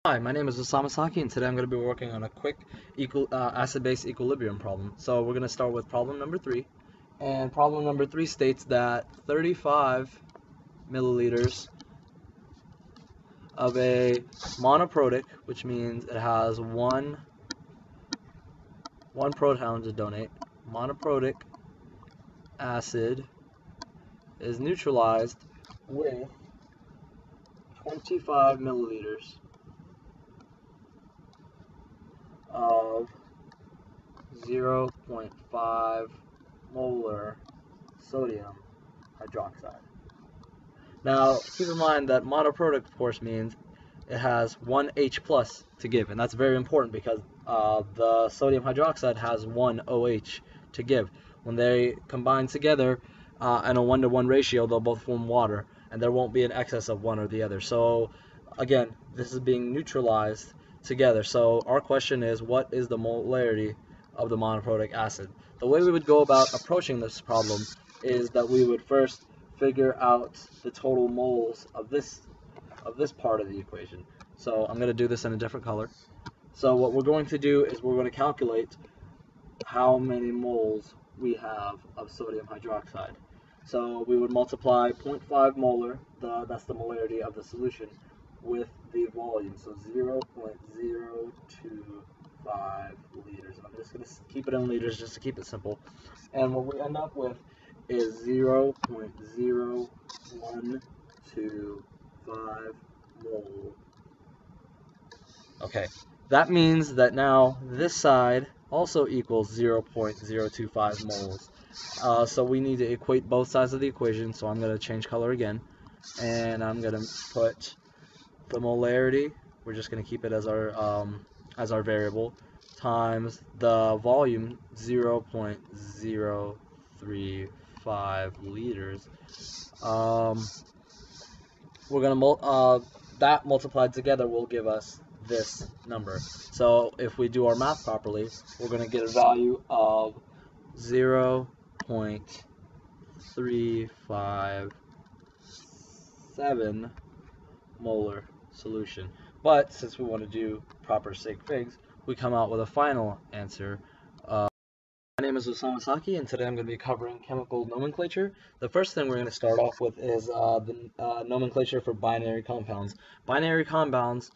Hi, my name is Osama Saki, and today I'm going to be working on a quick acid-base equilibrium problem. So we're going to start with problem number 3. And problem number 3 states that 35 milliliters of a monoprotic, which means it has one proton to donate, monoprotic acid is neutralized with 25 milliliters of 0.5 molar sodium hydroxide. Now, keep in mind that monoprotic, of course, means it has one H plus to give, and that's very important because the sodium hydroxide has one OH to give. When they combine together in a 1-to-1 ratio, they'll both form water, and there won't be an excess of one or the other. So, again, this is being neutralized together. So our question is, what is the molarity of the monoprotic acid? The way we would go about approaching this problem is that we would first figure out the total moles of this part of the equation. So I'm going to do this in a different color. So what we're going to do is we're going to calculate how many moles we have of sodium hydroxide. So we would multiply 0.5 molar, that's the molarity of the solution, with the volume, so 0.025 liters. I'm just going to keep it in liters just to keep it simple. And what we end up with is 0.0125 mole. Okay, that means that now this side also equals 0.025 moles. So we need to equate both sides of the equation, so I'm going to change color again, and I'm going to put the molarity, we're just going to keep it as our variable, times the volume, 0.035 liters. We're going to that multiplied together will give us this number. So if we do our math properly, we're going to get a value of 0.357 molar solution. But since we want to do proper sig figs, we come out with a final answer. My name is Osama Saki, and today I'm going to be covering chemical nomenclature. The first thing we're going to start off with is the nomenclature for binary compounds. Binary compounds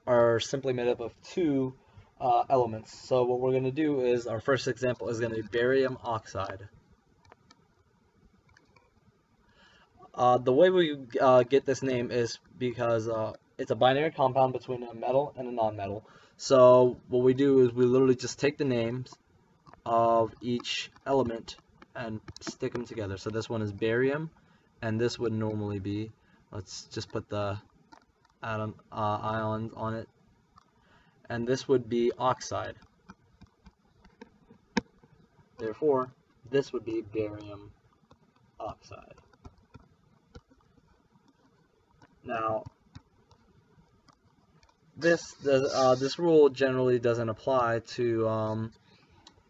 are simply made up of two elements. So what we're going to do is, our first example is going to be barium oxide. The way we get this name is because it's a binary compound between a metal and a non-metal. So what we do is we literally just take the names of each element and stick them together. So this one is barium, and this would normally be, let's just put the atom ions on it, and this would be oxide. Therefore, this would be barium oxide. Now, this rule generally doesn't apply to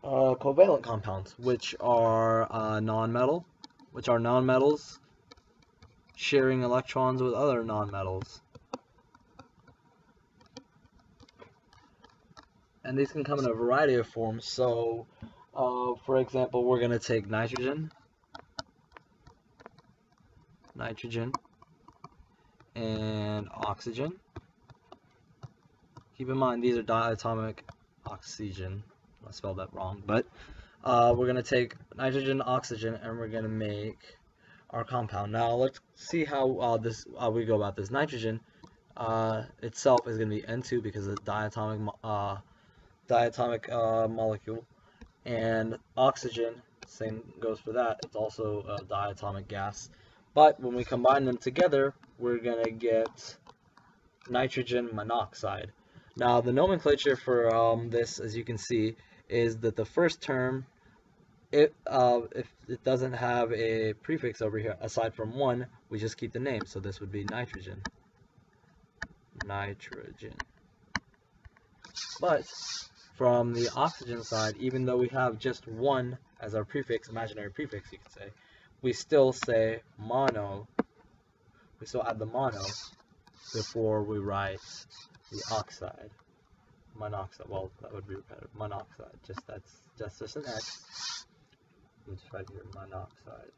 covalent compounds, which are nonmetals sharing electrons with other nonmetals. And these can come in a variety of forms. So, for example, we're going to take nitrogen, and oxygen. Keep in mind these are diatomic oxygen. I spelled that wrong, but we're going to take nitrogen, oxygen, and we're going to make our compound. Now let's see how we go about this. Nitrogen itself is going to be N2 because it's a diatomic molecule, and oxygen, same goes for that, it's also a diatomic gas. But when we combine them together, we're going to get nitrogen monoxide. Now the nomenclature for this, as you can see, is that the first term, if it doesn't have a prefix over here aside from 1, we just keep the name. So this would be nitrogen. But from the oxygen side, even though we have just 1 as our prefix, imaginary prefix you could say, we still say mono. We still add the mono before we write the oxide. Monoxide, well, that would be repetitive. Monoxide, that's just an X. Let's write here, monoxide.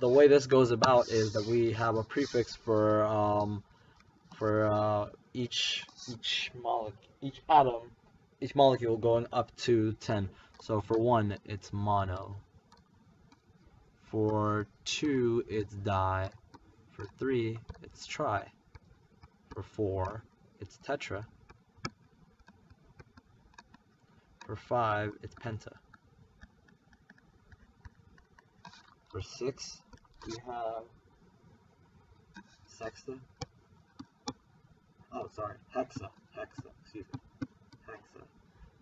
The way this goes about is that we have a prefix for each molecule going up to 10. So for 1, it's mono. For 2, it's di. For 3, it's tri. For 4, it's tetra. For 5, it's penta. For 6, we have sexta. Oh, sorry, hexa, excuse me, hexa.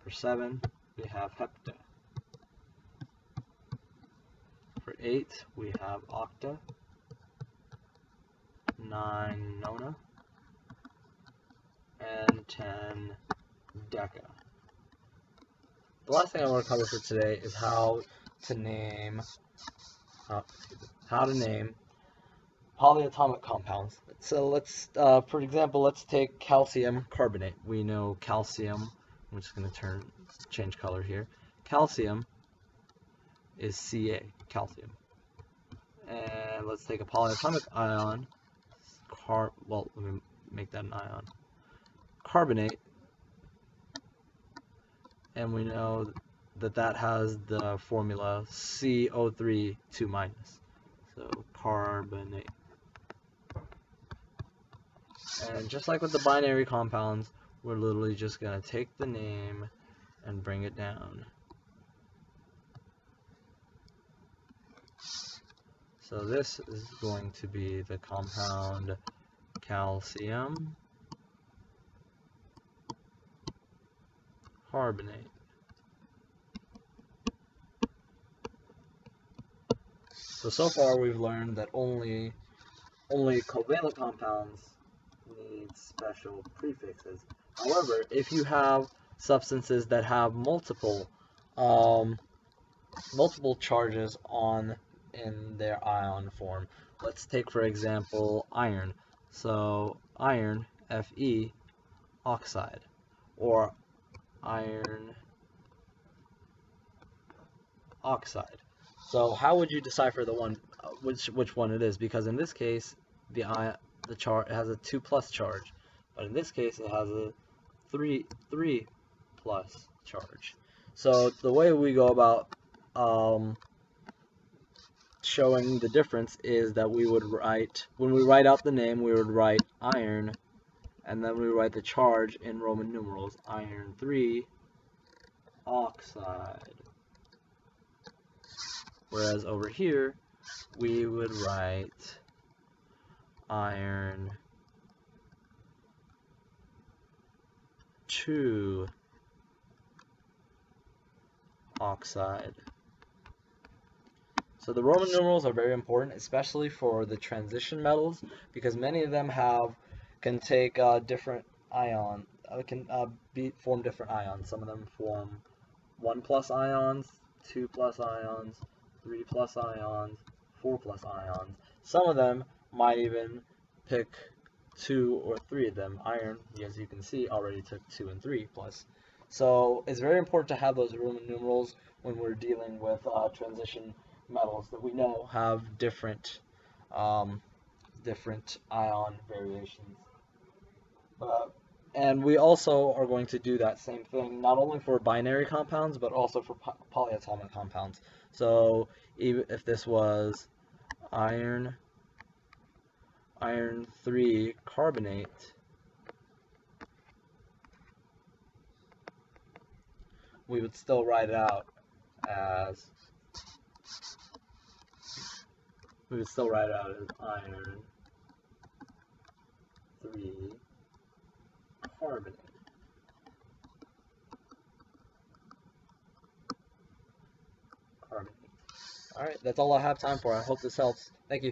For 7, we have hepta. For 8, we have octa. 9, nona. And 10, deca. The last thing I want to cover for today is how to name polyatomic compounds. So let's, for example, let's take calcium carbonate. We know calcium. I'm just going to change color here. Calcium is Ca, calcium. And let's take a polyatomic ion. Well, let me make that an ion. Carbonate. And we know that has the formula CO3 2-. So carbonate. And just like with the binary compounds, we're literally just going to take the name and bring it down. So this is going to be the compound calcium carbonate. So far we've learned that only covalent compounds need special prefixes. However, if you have substances that have multiple charges in their ion form, let's take for example iron. So iron, Fe, oxide, or iron oxide. So how would you decipher the one which one it is? Because in this case the charge has a 2+ charge, but in this case it has a 3+ charge. So the way we go about showing the difference is that we would write, when we write out the name, we would write iron, and then we write the charge in Roman numerals, iron 3 oxide. Whereas over here, we would write iron 2 oxide. So the Roman numerals are very important, especially for the transition metals, because many of them can take different ions, form different ions. Some of them form 1+ ions, 2+ ions, 3+ ions, 4+ ions. Some of them might even pick 2 or 3 of them. Iron, as you can see, already took 2 and 3+. So it's very important to have those Roman numerals when we're dealing with transition metals that we know have different ion variations. And we also are going to do that same thing not only for binary compounds but also for polyatomic compounds. So even if this was iron 3 carbonate, we would still write it out as iron 3 carbonate. Alright, that's all I have time for. I hope this helps. Thank you.